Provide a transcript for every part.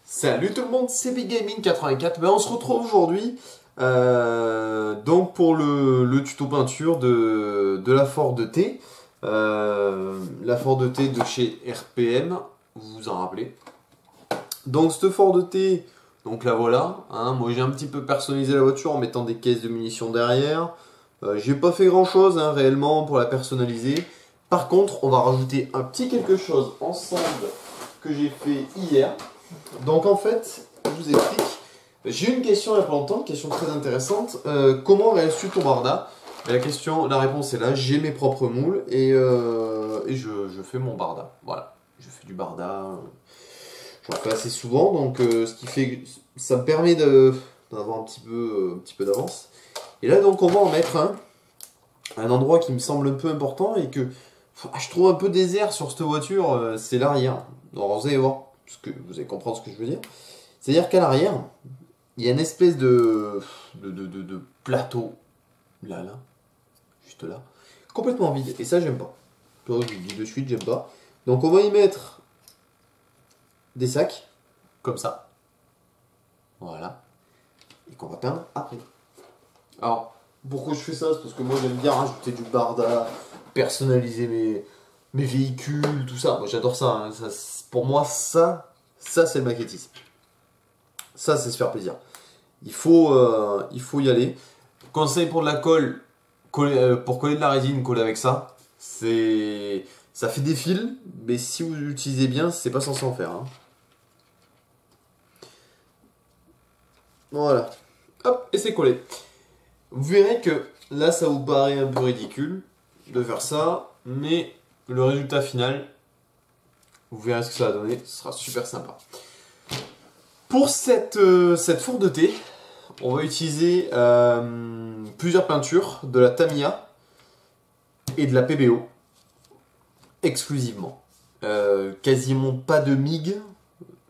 Salut tout le monde, c'est Big Gaming 84. On se retrouve aujourd'hui donc pour le tuto peinture de la Ford T. La Ford T de chez RPM, vous vous en rappelez. Donc cette Ford T, donc la voilà. Moi j'ai un petit peu personnalisé la voiture en mettant des caisses de munitions derrière. J'ai pas fait grand chose réellement pour la personnaliser. Par contre, on va rajouter un petit quelque chose ensemble que j'ai fait hier. Donc en fait, je vous explique. J'ai eu une question il y a pas longtemps, une question très intéressante. Comment réalises-tu ton barda? La réponse est là. J'ai mes propres moules et je fais mon barda. Voilà, je fais du barda. J'en fais assez souvent, donc ce qui fait que ça me permet d'avoir un petit peu d'avance. Et là donc on va en mettre un endroit qui me semble un peu important et que je trouve un peu désert sur cette voiture, c'est l'arrière. Alors vous allez voir, vous allez comprendre ce que je veux dire. C'est-à-dire qu'à l'arrière, il y a une espèce de plateau, là, juste là, complètement vide. Et ça, j'aime pas. Je vous le dis de suite, j'aime pas. Donc on va y mettre des sacs, comme ça. Voilà. Et qu'on va peindre après. Alors, pourquoi je fais ça? C'est parce que moi j'aime bien rajouter du barda, personnaliser mes véhicules, tout ça. Moi j'adore ça, pour moi, ça c'est le maquettisme. Ça, c'est se faire plaisir. Il faut y aller. Conseil pour de la colle, pour coller de la résine, coller avec ça. Ça fait des fils, mais si vous l'utilisez bien, c'est pas censé en faire. Voilà. Hop, et c'est collé. Vous verrez que là, ça vous paraît un peu ridicule de faire ça, mais le résultat final, vous verrez ce que ça va donner, ce sera super sympa. Pour cette Ford T, on va utiliser plusieurs peintures, de la Tamiya et de la PBO, exclusivement. Quasiment pas de MIG,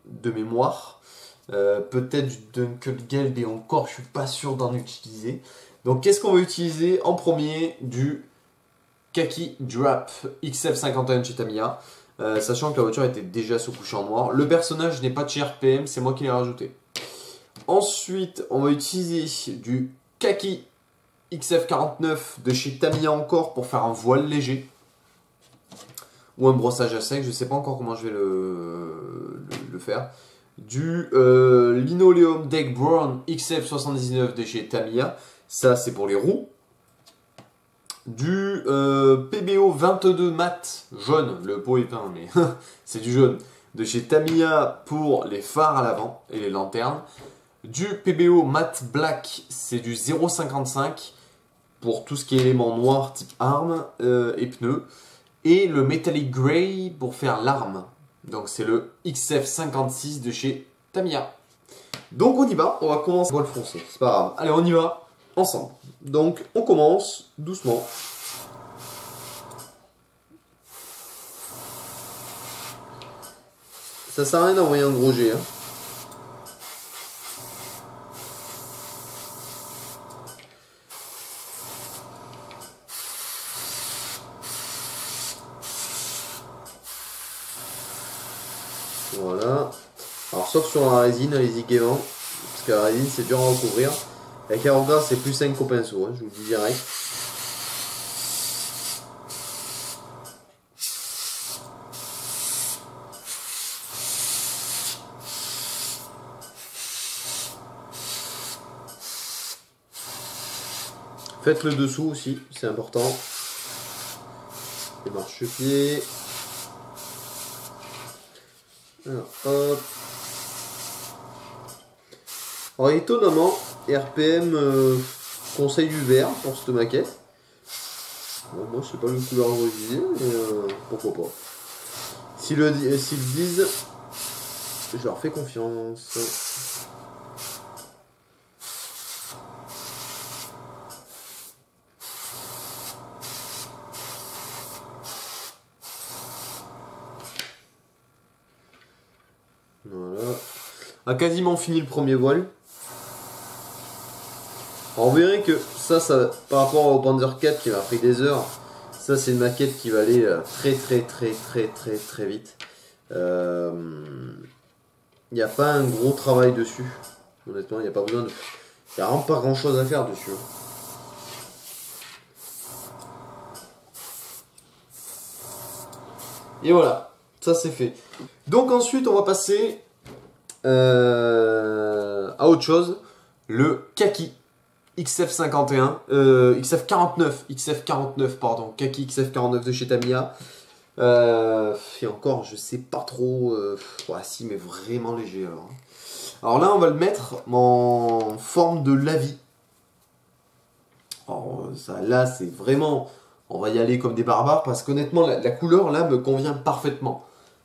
de mémoire. Peut-être du Dunkelgelb, et encore je suis pas sûr d'en utiliser. Donc qu'est-ce qu'on va utiliser en premier? Du Khaki Drap XF51 chez Tamiya, sachant que la voiture était déjà sous-couchée en noir. Le personnage n'est pas de chez RPM, c'est moi qui l'ai rajouté. Ensuite, on va utiliser du Khaki XF49 de chez Tamiya encore pour faire un voile léger. Ou un brossage à sec, je ne sais pas encore comment je vais le faire. Du Linoleum Deck Brown XF79 de chez Tamiya, ça c'est pour les roues. Du PBO 22 mat jaune, le pot est peint mais c'est du jaune, de chez Tamiya pour les phares à l'avant et les lanternes. Du PBO mat black, c'est du 0,55 pour tout ce qui est élément noir type arme et pneus. Et le metallic grey pour faire l'arme. Donc c'est le XF56 de chez Tamiya. Donc on y va, on va commencer à le foncer, c'est pas grave. Allez, on y va ensemble. Donc on commence doucement. Ça sert à rien d'envoyer un gros jet. Voilà. Alors sauf sur la résine, allez-y gaiement. Parce que la résine c'est dur à recouvrir. Avec la Honda c'est plus 5 qu'au pinceau, je vous le dis direct. Faites le dessous aussi, c'est important. Les marchepieds. Alors, hop. Alors étonnamment, RPM conseille du vert pour cette maquette. Bon, moi c'est pas le couleur originée, mais pourquoi pas. S'ils le disent, je leur fais confiance. Voilà. On a quasiment fini le premier voile. Alors, vous verrez que ça par rapport au Panzer 4 qui m'a pris des heures, ça c'est une maquette qui va aller très vite. Il n'y a pas un gros travail dessus. Honnêtement, il n'y a pas besoin de... Il n'y a vraiment pas grand chose à faire dessus. Et voilà, ça c'est fait. Donc ensuite, on va passer à autre chose. Le Kaki XF51, XF49, pardon. Kaki XF49 de chez Tamiya. Et encore, je sais pas trop. Ouais, si, mais vraiment léger alors. Alors là, on va le mettre en forme de lavis. Alors ça, là, c'est vraiment... On va y aller comme des barbares parce qu'honnêtement, la couleur là me convient parfaitement.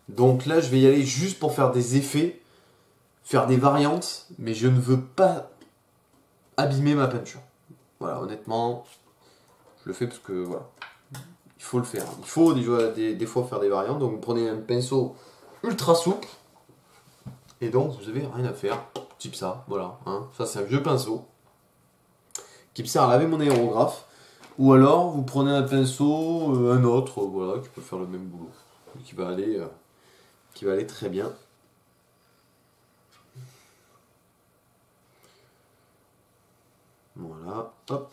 Donc là, je vais y aller juste pour faire des effets, faire des variantes, mais je ne veux pas abîmer ma peinture. Voilà, honnêtement, je le fais parce que voilà, il faut le faire. Il faut des fois faire des variantes. Donc vous prenez un pinceau ultra souple et donc vous avez rien à faire, type ça. Voilà, hein. Ça c'est un vieux pinceau qui me sert à laver mon aérographe. Ou alors vous prenez un pinceau, un autre, voilà, qui peut faire le même boulot, qui va aller très bien. Voilà, hop.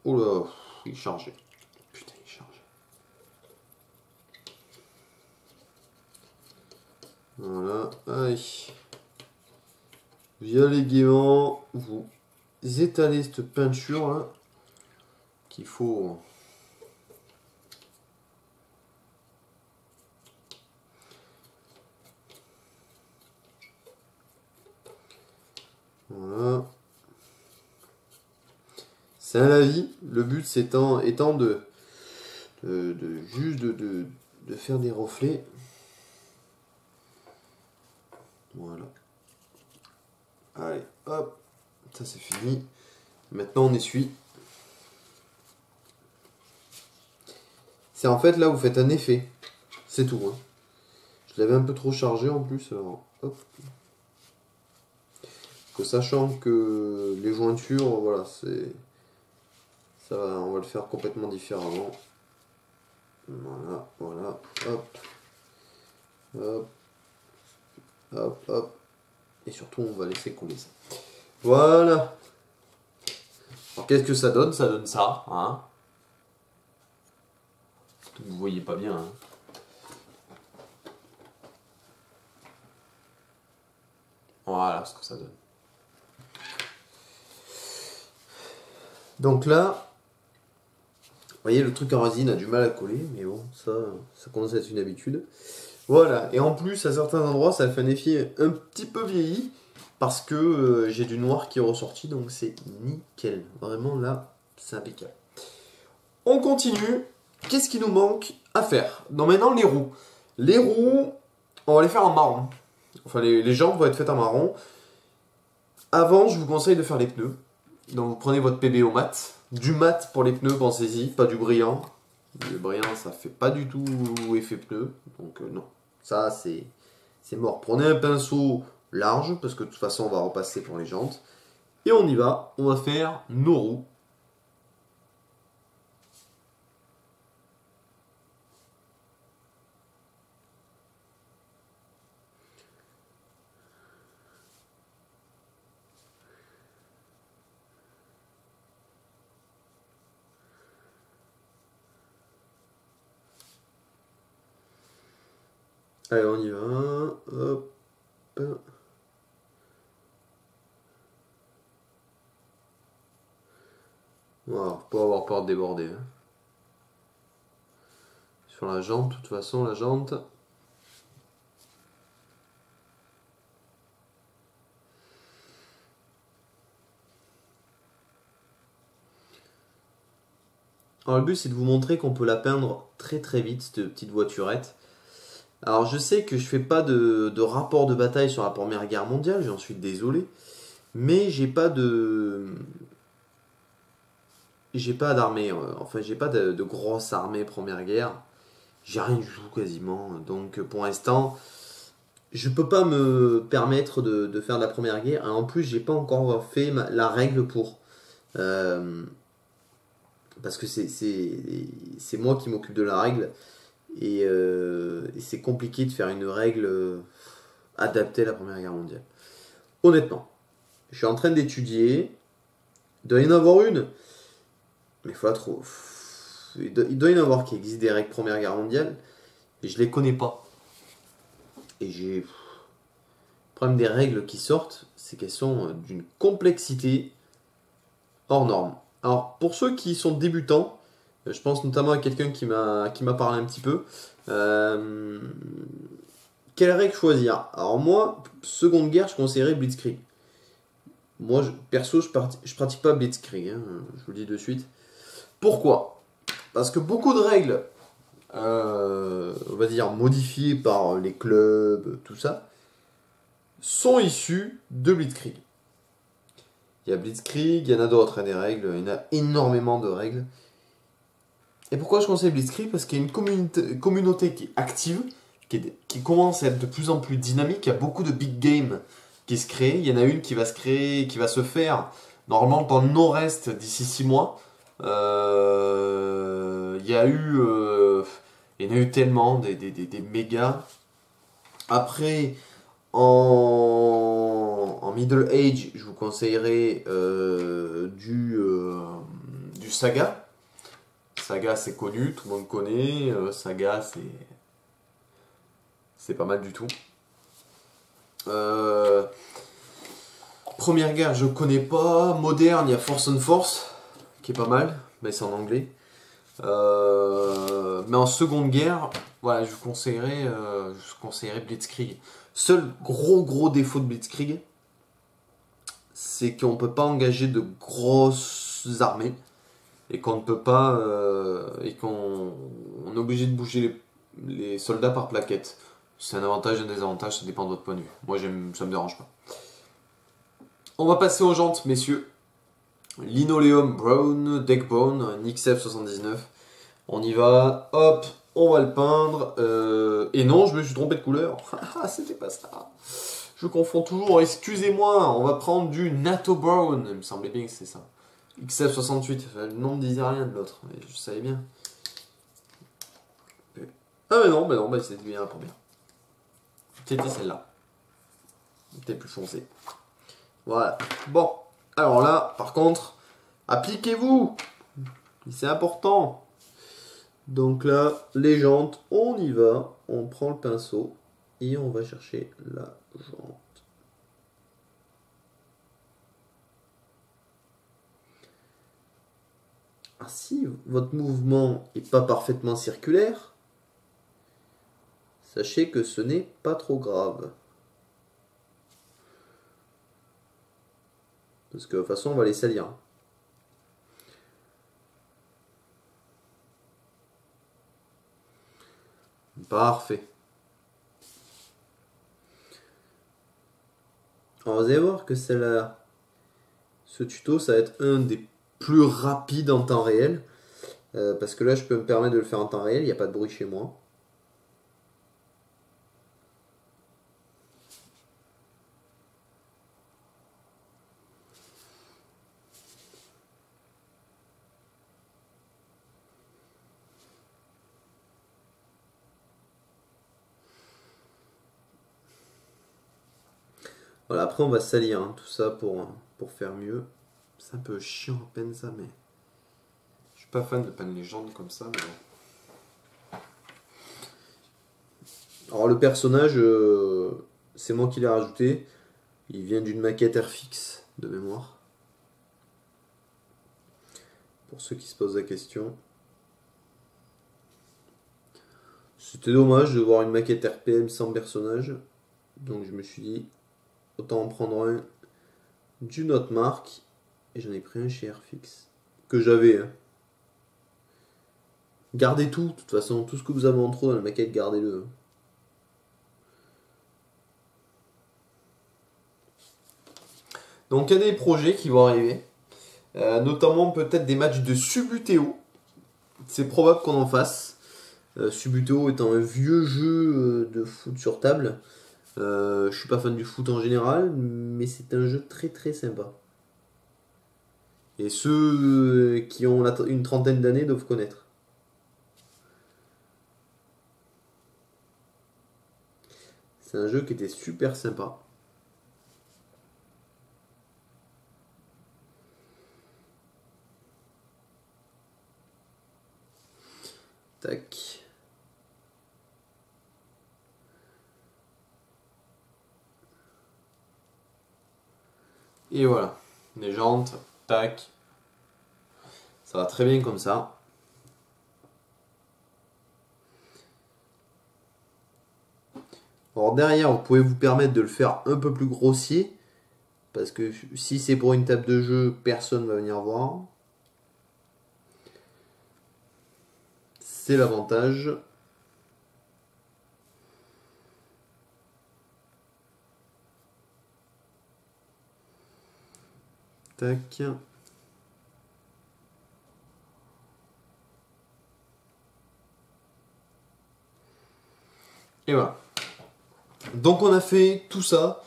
Oh là, il est chargé. Putain, il est chargé. Voilà, allez. Vous y allez gaiement, vous étalez cette peinture là, qu'il faut... Voilà. C'est un lavis. Le but étant de faire des reflets. Voilà. Allez, hop. Ça c'est fini. Maintenant on essuie. C'est en fait là vous faites un effet. C'est tout. Hein. Je l'avais un peu trop chargé en plus. Alors, hop. Que sachant que les jointures, voilà, c'est... Ça va, on va le faire complètement différemment. Voilà, voilà, hop. Hop. Hop, hop. Et surtout, on va laisser couler ça. Voilà. Alors, qu'est-ce que ça donne? Ça donne ça, hein. Vous voyez pas bien, hein. Voilà ce que ça donne. Donc là, vous voyez, le truc en résine a du mal à coller, mais bon, ça commence à être une habitude. Voilà, et en plus, à certains endroits, ça fait un effet un petit peu vieilli, parce que j'ai du noir qui est ressorti, donc c'est nickel. Vraiment, là, c'est impeccable. On continue. Qu'est-ce qui nous manque à faire? Donc maintenant, les roues. Les roues, on va les faire en marron. Enfin, les jambes vont être faites en marron. Avant, je vous conseille de faire les pneus. Donc vous prenez votre PBO mat. Du mat pour les pneus, pensez-y, pas du brillant. Le brillant, ça fait pas du tout effet pneu. Donc non, ça c'est mort. Prenez un pinceau large, parce que de toute façon on va repasser pour les jantes. Et on y va, on va faire nos roues. Allez, on y va. Hop. Voilà, faut pas avoir peur de déborder. Hein. Sur la jante, de toute façon, la jante. Alors le but c'est de vous montrer qu'on peut la peindre très très vite, cette petite voiturette. Alors je sais que je fais pas de rapport de bataille sur la Première Guerre mondiale, j'en suis désolé. Mais j'ai pas d'armée, enfin j'ai pas de grosse armée Première Guerre. J'ai rien du tout quasiment. Donc pour l'instant, je peux pas me permettre de faire de la Première Guerre. Et en plus, j'ai pas encore fait la règle pour. Parce que c'est moi qui m'occupe de la règle. Et c'est compliqué de faire une règle adaptée à la Première Guerre mondiale. Honnêtement, je suis en train d'étudier. Il doit y en avoir une, mais il faut la trouver. Il doit y en avoir qui existe des règles Première Guerre mondiale, et je les connais pas. Et j'ai. Le problème des règles qui sortent, c'est qu'elles sont d'une complexité hors norme. Alors, pour ceux qui sont débutants, je pense notamment à quelqu'un qui m'a parlé un petit peu. Euh, Quelle règle choisir? Alors moi, Seconde Guerre, je conseillerais Blitzkrieg. Moi, perso, je pratique pas Blitzkrieg, hein, je vous le dis de suite. Pourquoi? Parce que beaucoup de règles, on va dire modifiées par les clubs, tout ça, sont issues de Blitzkrieg. Il y a Blitzkrieg, il y en a d'autres, hein, des règles, il y en a énormément de règles. Et pourquoi je conseille Blitzkrieg? Parce qu'il y a une communauté qui est active, qui commence à être de plus en plus dynamique. Il y a beaucoup de big games qui se créent. Il y en a une qui va se créer, qui va se faire normalement dans le nord-est d'ici 6 mois. Il y en a eu tellement, des méga. Après, en Middle Age, je vous conseillerais du Saga. Saga, c'est connu, tout le monde connaît. Saga, c'est pas mal du tout. Première guerre, je connais pas. Moderne, il y a Force on Force, qui est pas mal, mais c'est en anglais. Mais en seconde guerre, voilà, je conseillerais Blitzkrieg. Seul gros défaut de Blitzkrieg, c'est qu'on peut pas engager de grosses armées et qu'on ne peut pas et qu'on on est obligé de bouger les soldats par plaquette. C'est un avantage et un désavantage, ça dépend de votre point de vue. Moi, ça me dérange pas. On va passer aux jantes, messieurs. Linoleum Brown, Deck Bone, un XF 79. On y va, hop, on va le peindre. Et non, je me suis trompé de couleur. Ah, c'était pas ça. Je confonds toujours, excusez-moi. On va prendre du Natto Brown. Il me semblait bien que c'est ça. XF 68, le nom ne disait rien de l'autre, mais je savais bien. Ah mais non, c'était bien la première. C'était celle-là. C'était plus foncé. Voilà. Bon, alors là, par contre, appliquez-vous. C'est important. Donc là, les jantes, on y va. On prend le pinceau et on va chercher la jante. Ah, si votre mouvement n'est pas parfaitement circulaire, sachez que ce n'est pas trop grave. Parce que de toute façon, on va les salir. Parfait. Alors, vous allez voir que ce tuto, ça va être un des plus rapides en temps réel. Parce que là, je peux me permettre de le faire en temps réel, il n'y a pas de bruit chez moi. Voilà, après on va salir hein, tout ça pour faire mieux. C'est un peu chiant à peine ça, mais je suis pas fan de peindre les jambes comme ça. Mais bon. Alors le personnage, c'est moi qui l'ai rajouté. Il vient d'une maquette Airfix de mémoire. Pour ceux qui se posent la question. C'était dommage de voir une maquette RPM sans personnage. Donc je me suis dit, autant en prendre un d'une autre marque. Et j'en ai pris un chez Airfix. Que j'avais. Hein. Gardez tout, de toute façon. Tout ce que vous avez en trop dans la maquette, gardez-le. Donc il y a des projets qui vont arriver. Notamment peut-être des matchs de Subbuteo. C'est probable qu'on en fasse. Subbuteo étant un vieux jeu de foot sur table. Je suis pas fan du foot en général, mais c'est un jeu très sympa. Et ceux qui ont une trentaine d'années doivent connaître. C'est un jeu qui était super sympa. Tac. Et voilà. Les jantes. Tac. Ça va très bien comme ça. Alors derrière, vous pouvez vous permettre de le faire un peu plus grossier. Parce que si c'est pour une table de jeu, personne ne va venir voir. C'est l'avantage. Tac. Et voilà. Donc on a fait tout ça.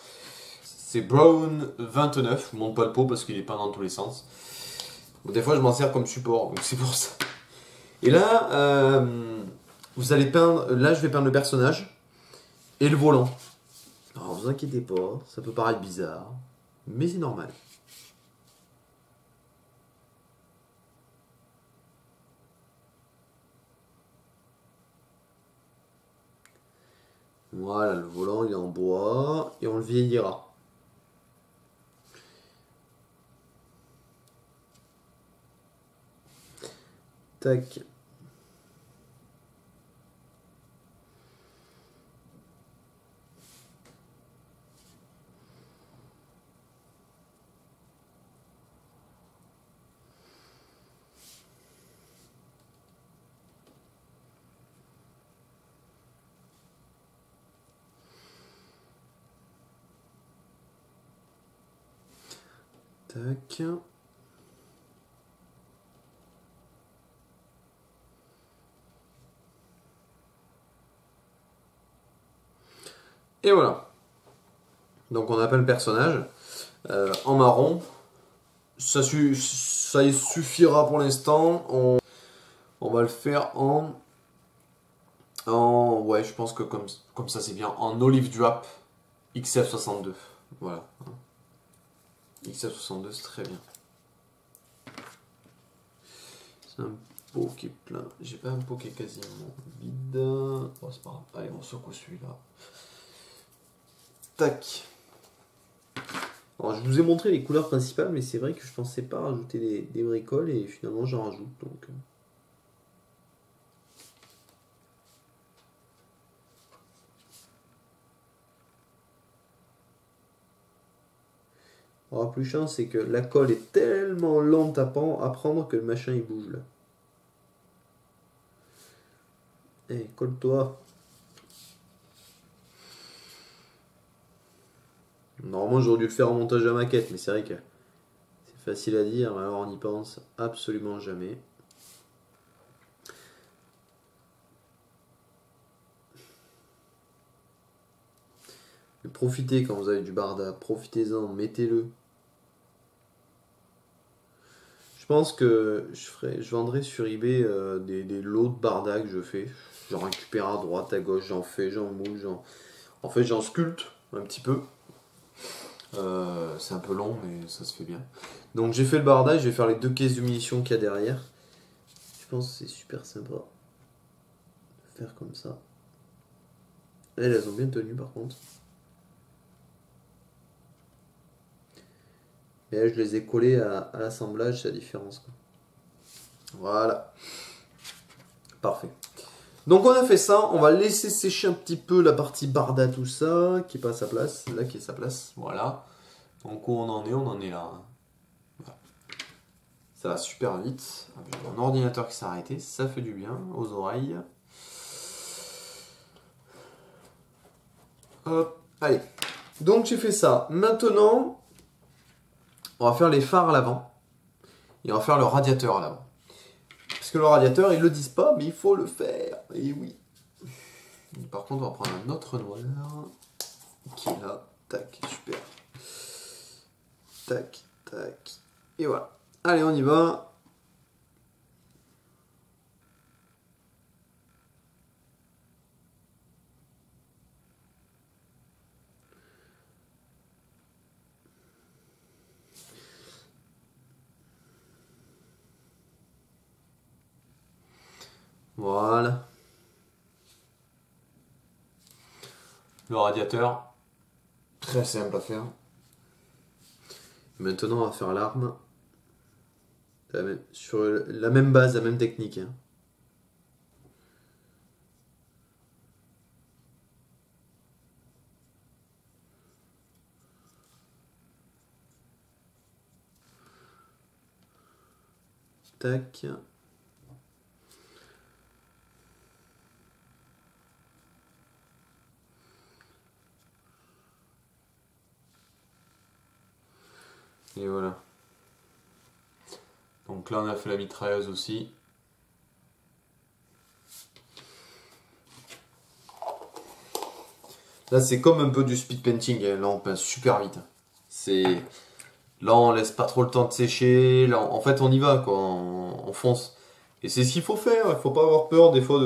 C'est Brown 29. Je ne monte pas le pot parce qu'il est pas dans tous les sens. Donc, des fois je m'en sers comme support. Donc c'est pour ça. Et là, vous allez peindre. Là je vais peindre le personnage et le volant. Alors vous inquiétez pas, ça peut paraître bizarre, mais c'est normal. Voilà, le volant il est en bois et on le vieillira. Tac. Tac. Et voilà. Donc on appelle le personnage en marron. Ça y suffira pour l'instant. On va le faire ouais, je pense que comme ça c'est bien. En Olive Drop XF62. Voilà. XF62 c'est très bien. C'est un pot qui est plein. J'ai pas un pot qui est quasiment vide. Oh, c'est pas grave. Allez, on secoue celui-là. Tac. Alors, je vous ai montré les couleurs principales, mais c'est vrai que je pensais pas rajouter des bricoles et finalement j'en rajoute. Donc. Alors, la plus chiant, c'est que la colle est tellement lente à prendre que le machin il bouge là. Eh, colle-toi. Normalement, j'aurais dû le faire en montage de maquette, mais c'est vrai que c'est facile à dire, alors on n'y pense absolument jamais. Mais profitez quand vous avez du barda, profitez-en, mettez-le. Je pense que je vendrai sur eBay des lots de barda que je fais. J'en récupère à droite, à gauche, j'en fais, j'en moule, en fait j'en sculpte un petit peu. C'est un peu long, mais ça se fait bien. Donc j'ai fait le bardage, je vais faire les 2 caisses de munitions qu'il y a derrière. Je pense que c'est super sympa de faire comme ça. Elles ont bien tenu par contre. Et là, je les ai collées à l'assemblage, c'est la différence, quoi. Voilà. Parfait. Donc on a fait ça, on va laisser sécher un petit peu la partie barda, tout ça, qui est pas à sa place, là qui est sa place, voilà. Donc où on en est là. Voilà. Ça va super vite. J'ai mon ordinateur qui s'est arrêté, ça fait du bien aux oreilles. Hop, allez. Donc j'ai fait ça. Maintenant, on va faire les phares à l'avant. Et on va faire le radiateur à l'avant. Parce que le radiateur, ils le disent pas, mais il faut le faire. Et oui. Par contre, on va prendre un autre noir qui est là. Tac, super. Tac, tac. Et voilà. Allez, on y va. Voilà. Le radiateur. Très simple à faire. Maintenant, on va faire l'arme. Sur la même base, la même technique. Hein. Tac. Et voilà. Donc là, on a fait la mitrailleuse aussi. Là, c'est comme un peu du speed painting. Là, on peint super vite. Là, on laisse pas trop le temps de sécher. Là, en fait, on y va, quoi. On fonce. Et c'est ce qu'il faut faire. Il faut pas avoir peur, des fois,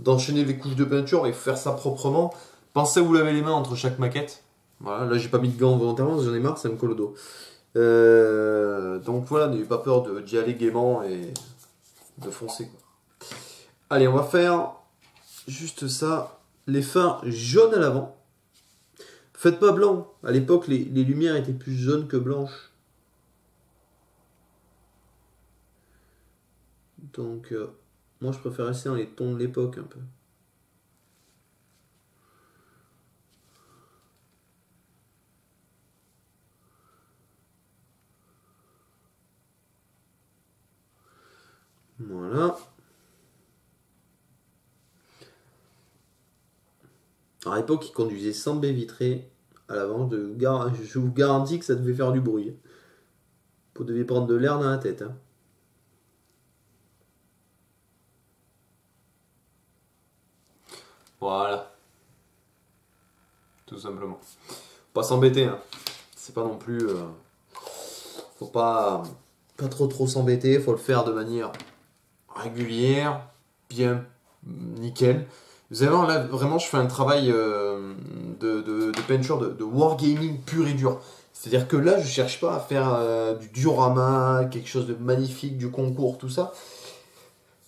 d'enchaîner les couches de peinture. Il faut faire ça proprement. Pensez à vous laver les mains entre chaque maquette. Voilà, là, j'ai pas mis de gants volontairement, j'en ai marre, ça me colle au dos. Donc voilà, n'ayez pas peur d'y aller gaiement et de foncer, quoi. Allez, on va faire juste ça. Les phares jaunes à l'avant. Faites pas blanc. À l'époque, les lumières étaient plus jaunes que blanches. Donc, moi, je préfère rester dans les tons de l'époque un peu. Voilà. À l'époque, ils conduisaient sans baie vitrée à l'avant. Je vous garantis que ça devait faire du bruit. Vous deviez prendre de l'air dans la tête. Hein. Voilà. Tout simplement. Pas s'embêter. Hein. C'est pas non plus... faut pas trop s'embêter. Faut le faire de manière régulière, bien nickel. Vous allez voir, là, vraiment, je fais un travail de peinture, de wargaming pur et dur. C'est-à-dire que là, je cherche pas à faire du diorama, quelque chose de magnifique, du concours, tout ça.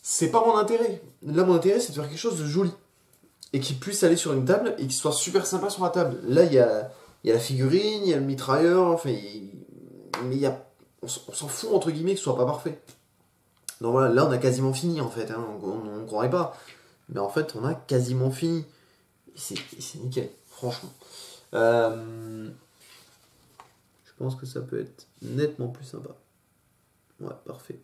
C'est pas mon intérêt. Là, mon intérêt, c'est de faire quelque chose de joli. Et qui puisse aller sur une table et qui soit super sympa sur la table. Là, il y a la figurine, il y a le mitrailleur, enfin, mais on s'en fout, entre guillemets, que ce soit pas parfait. Donc voilà, là, on a quasiment fini, en fait. Hein, on ne croirait pas. Mais en fait, on a quasiment fini. Et c'est nickel, franchement. Je pense que ça peut être nettement plus sympa. Ouais, parfait.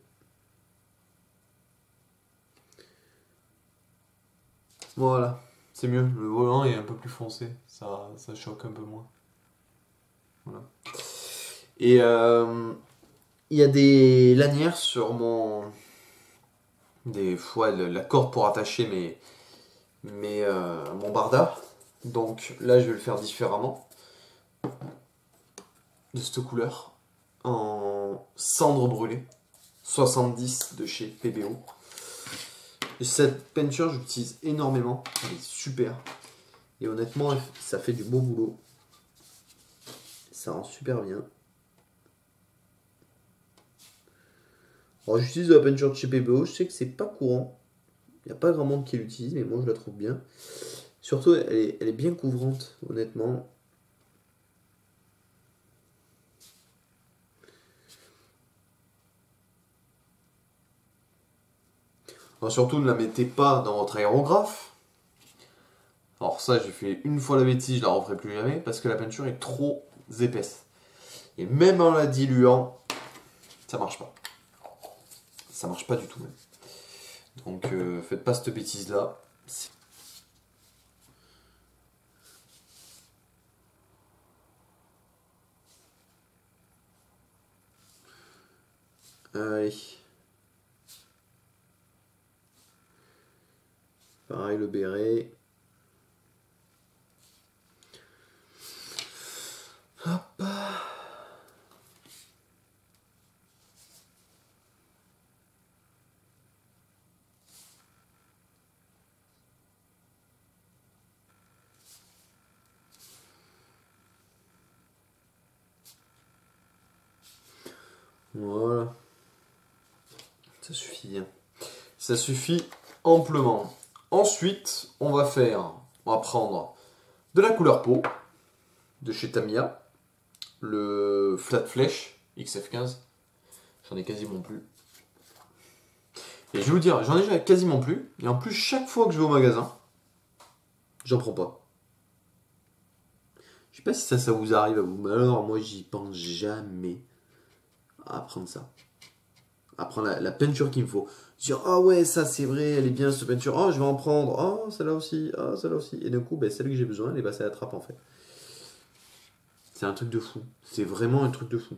Voilà, c'est mieux. Le volant est un peu plus foncé. Ça choque un peu moins. Voilà. Et il y a des lanières sur la corde pour attacher mon barda. Donc là, je vais le faire différemment. De cette couleur. En cendre brûlée. 70 de chez PBO. Et cette peinture, j'utilise énormément. Elle est super. Et honnêtement, ça fait du beau boulot. Ça rend super bien. Alors j'utilise de la peinture de chez PBO. Je sais que c'est pas courant. Il n'y a pas grand monde qui l'utilise, mais moi je la trouve bien. Surtout, elle est bien couvrante, honnêtement. Alors surtout, ne la mettez pas dans votre aérographe. Alors ça, j'ai fait une fois la bêtise, je la referai plus jamais, parce que la peinture est trop épaisse. Et même en la diluant, ça marche pas. Ça marche pas du tout même. Donc faites pas cette bêtise là. Allez. Pareil le béret. Hop. Voilà. Ça suffit. Ça suffit amplement. Ensuite, on va prendre de la couleur peau de chez Tamiya, le Flat Flèche XF15. J'en ai quasiment plus. Et je vais vous dire, j'en ai déjà quasiment plus. Et en plus, chaque fois que je vais au magasin, j'en prends pas. Je sais pas si ça vous arrive à vous, mais alors moi j'y pense jamais à prendre ça. À prendre la peinture qu'il me faut. Dire, ah ouais, ça c'est vrai, elle est bien cette peinture. Oh, je vais en prendre. Oh, celle-là aussi. Oh, celle-là aussi. Et d'un coup, ben, celle que j'ai besoin, elle est passée à la trappe en fait. C'est un truc de fou. C'est vraiment un truc de fou.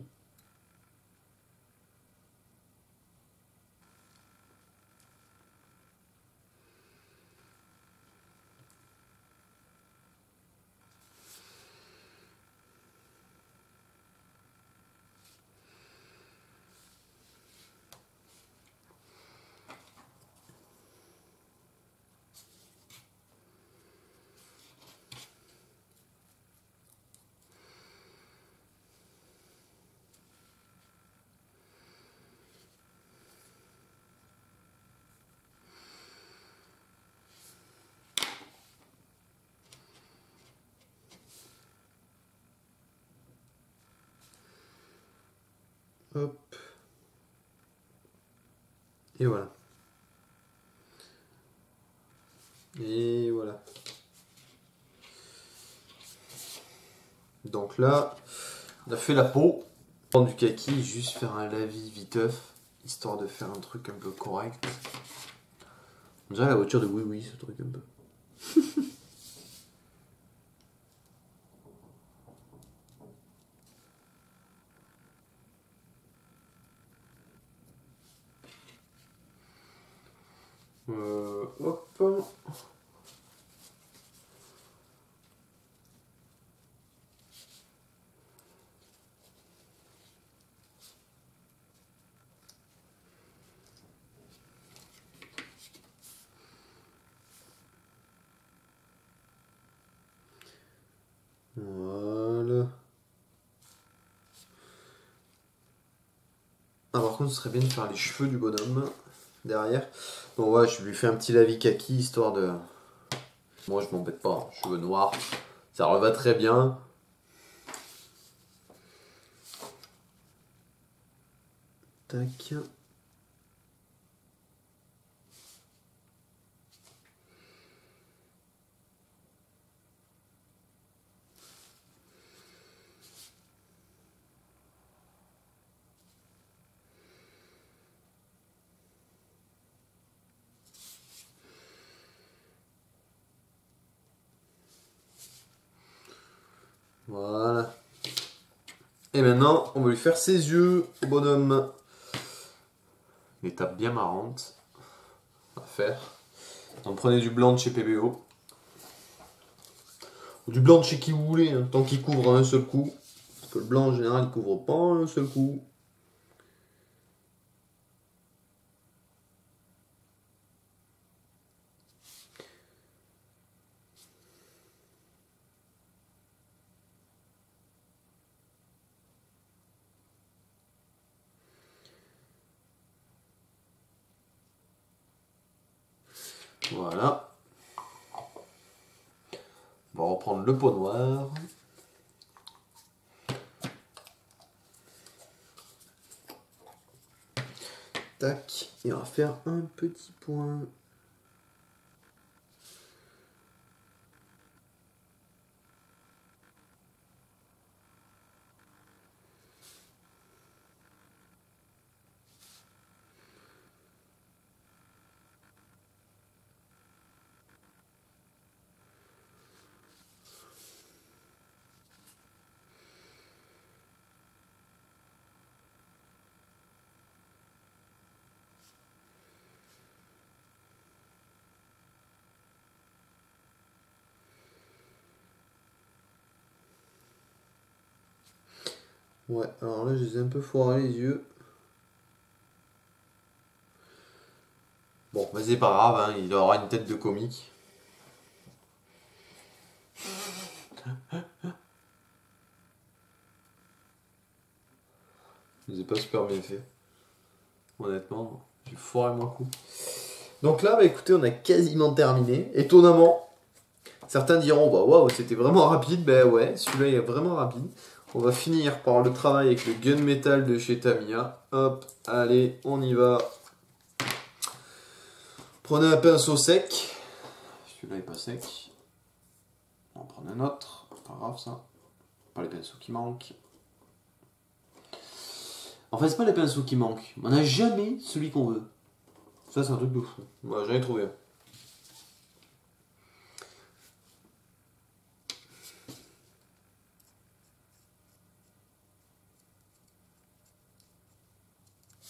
Hop. Et voilà. Et voilà. Donc là, on a fait la peau. Prendre du kaki, juste faire un lavis viteuf, histoire de faire un truc un peu correct. On dirait la voiture de Oui Oui, ce truc un peu. Hop. Voilà. Ah, par contre, ce serait bien de faire les cheveux du bonhomme derrière. Bon, ouais, je lui fais un petit lavis kaki histoire de. Moi, je m'embête pas, cheveux noirs. Ça reva très bien. Tac. Voilà. Et maintenant, on va lui faire ses yeux au bonhomme. Une étape bien marrante à faire. Donc prenez du blanc de chez PBO. Ou du blanc de chez qui vous voulez, hein, tant qu'il couvre un seul coup. Parce que le blanc en général, il couvre pas un seul coup. Voilà. On va reprendre le pot noir. Tac. Et on va faire un petit point. Ouais, alors là, je les ai un peu foirés les yeux. Bon, mais c'est pas grave, hein, il aura une tête de comique. Je les ai pas super bien fait. Honnêtement, j'ai foiré mon coup. Donc là, bah, écoutez, on a quasiment terminé. Étonnamment, certains diront, bah waouh, c'était vraiment rapide. Ben ouais, celui-là est vraiment rapide. On va finir par le travail avec le gunmetal de chez Tamiya. Hop, allez, on y va. Prenez un pinceau sec. Celui-là est pas sec. On va prendre un autre. Pas grave ça. Pas les pinceaux qui manquent. En fait, c'est pas les pinceaux qui manquent. On n'a jamais celui qu'on veut. Ça, c'est un truc de fou. Moi, j'en ai trouvé un.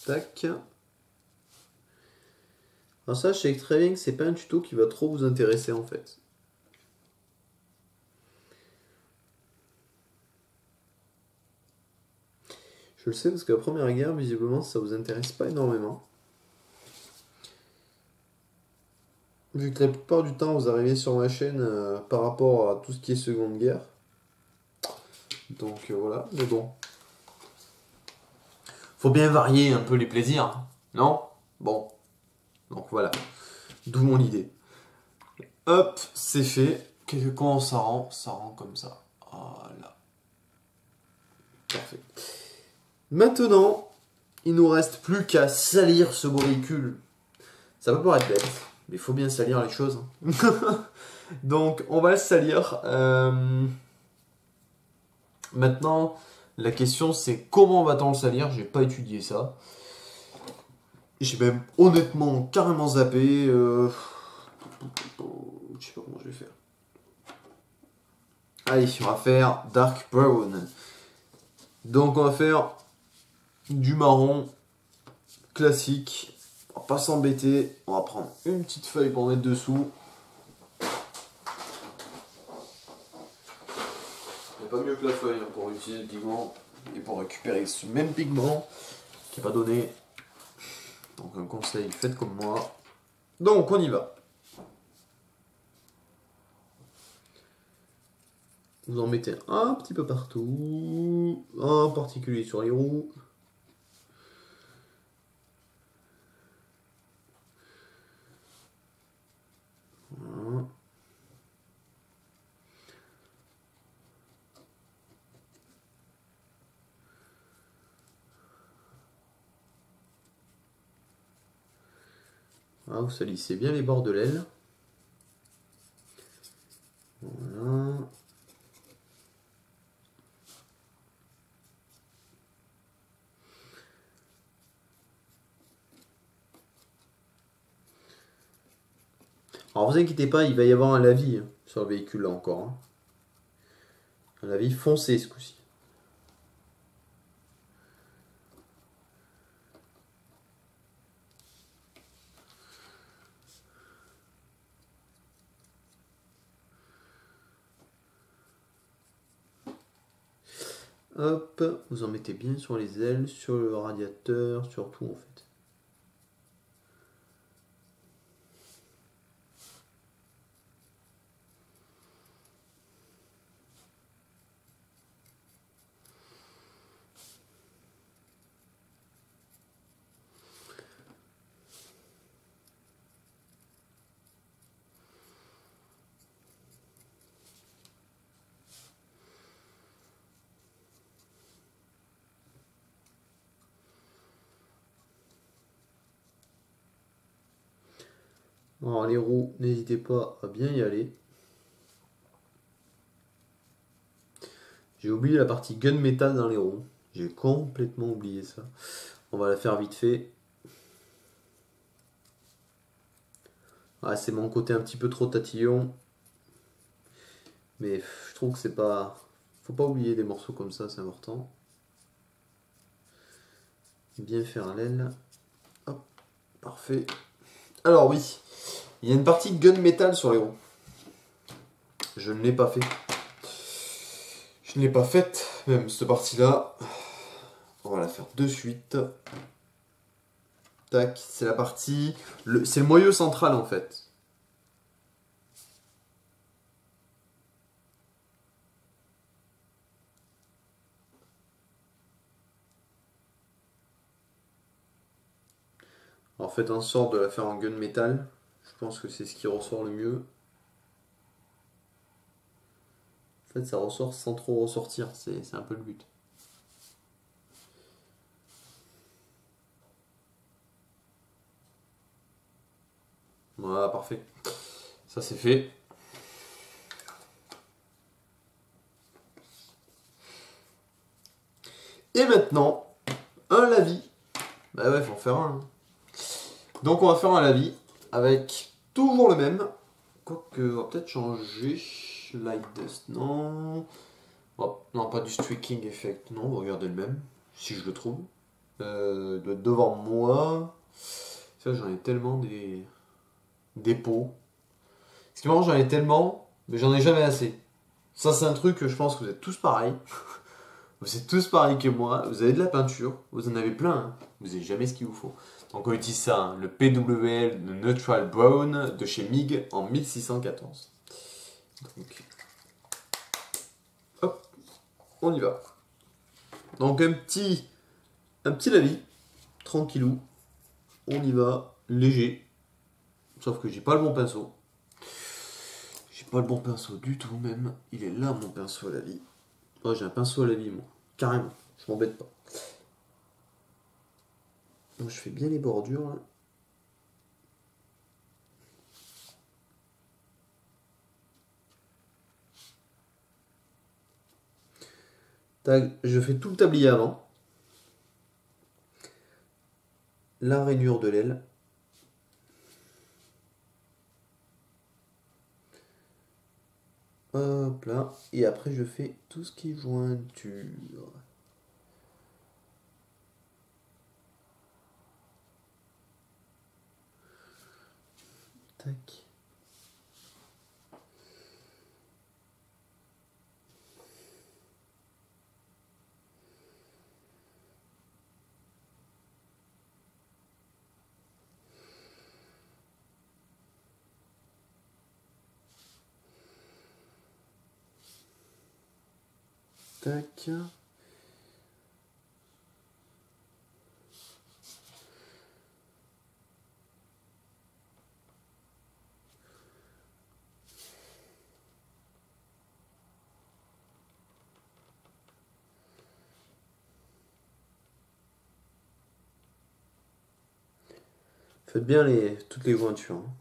Tac. Alors ça, je sais très bien que c'est pas un tuto qui va trop vous intéresser en fait. Je le sais parce que la première guerre, visiblement, ça vous intéresse pas énormément. Vu que la plupart du temps, vous arrivez sur ma chaîne par rapport à tout ce qui est Seconde Guerre. Donc voilà, mais bon. Faut bien varier un peu les plaisirs, non? Bon. Donc voilà. D'où mon idée. Hop, c'est fait. Comment ça rend? Ça rend comme ça. Voilà. Parfait. Maintenant, il nous reste plus qu'à salir ce beau véhicule. Ça peut paraître bête, mais il faut bien salir les choses. Donc, on va le salir. Maintenant, la question c'est comment va-t-on le salir? J'ai pas étudié ça. J'ai même honnêtement carrément zappé. Je sais pas comment je vais faire. Allez, on va faire Dark Brown. Donc, on va faire du marron classique. On va pas s'embêter. On va prendre une petite feuille pour mettre dessous. Il n'y a pas mieux que la feuille pour utiliser le pigment et pour récupérer ce même pigment qui n'est pas donné. Donc un conseil, faites comme moi. Donc on y va. Vous en mettez un petit peu partout, en particulier sur les roues. Voilà. Ah, vous salissez bien les bords de l'aile. Voilà. Alors vous inquiétez pas, il va y avoir un lavis sur le véhicule là encore. Hein. Un lavis foncé ce coup-ci. Hop, vous en mettez bien sur les ailes, sur le radiateur, sur tout en fait. Alors les roues, n'hésitez pas à bien y aller. J'ai oublié la partie gunmetal dans les roues. J'ai complètement oublié ça. On va la faire vite fait. Ah, c'est mon côté un petit peu trop tatillon. Mais je trouve que c'est pas... Faut pas oublier des morceaux comme ça, c'est important. Bien faire l'aile. Hop, parfait. Alors oui, il y a une partie gunmetal sur les roues. Je ne l'ai pas fait. Je ne l'ai pas faite, même cette partie-là. On va la faire de suite. Tac, c'est la partie... C'est le moyeu central en fait. Alors faites en sorte de la faire en gunmetal. Je pense que c'est ce qui ressort le mieux. En fait, ça ressort sans trop ressortir. C'est un peu le but. Voilà, parfait. Ça c'est fait. Et maintenant, un lavis. Bah ouais, faut en faire un. Donc on va faire un lavis avec toujours le même. Quoique, on va peut-être changer. Light Dust, non. Oh, non, pas du Streaking Effect. Non, on va regarder le même. Si je le trouve. Il doit être devant moi. Ça, j'en ai tellement des pots. Ce qui est marrant, j'en ai tellement, mais j'en ai jamais assez. Ça, c'est un truc que je pense que vous êtes tous pareils. Vous êtes tous pareils que moi. Vous avez de la peinture. Vous en avez plein. Hein. Vous n'avez jamais ce qu'il vous faut. Donc, on utilise ça. Hein, le PWL, le Neutral Brown de chez MIG en 1614. Donc, hop, on y va. Donc, un petit lavis. Tranquillou. On y va. Léger. Sauf que j'ai pas le bon pinceau. J'ai pas le bon pinceau du tout même. Il est là mon pinceau à la vie. Oh, j'ai un pinceau à la vie moi. Carrément. Je m'embête pas. Donc je fais bien les bordures là. Tac, je fais tout le tablier avant. La rainure de l'aile. Hop là. Et après je fais tout ce qui est jointure. Tac. Tac. Faites bien toutes les jointures. Hein.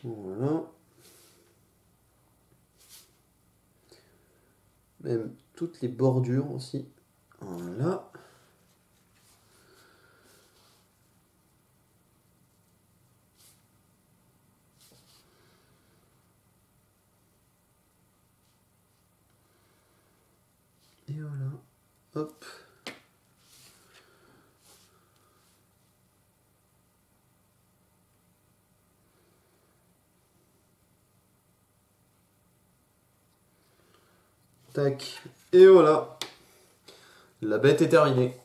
Voilà. Même toutes les bordures aussi. Voilà. Et voilà. Hop. Tac. Et voilà. La bête est terminée.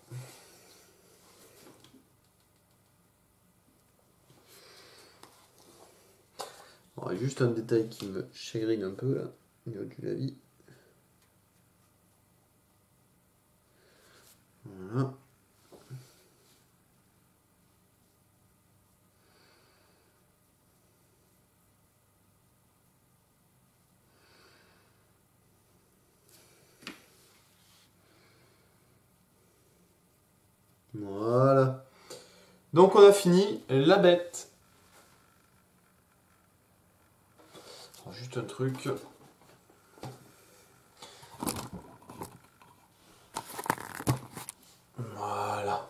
Alors, juste un détail qui me chagrine un peu là, au niveau du lavis. Voilà. Voilà. Donc on a fini la bête. Alors, juste un truc. Voilà.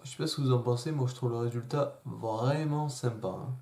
Je sais pas ce que vous en pensez, moi je trouve le résultat vraiment sympa. Hein.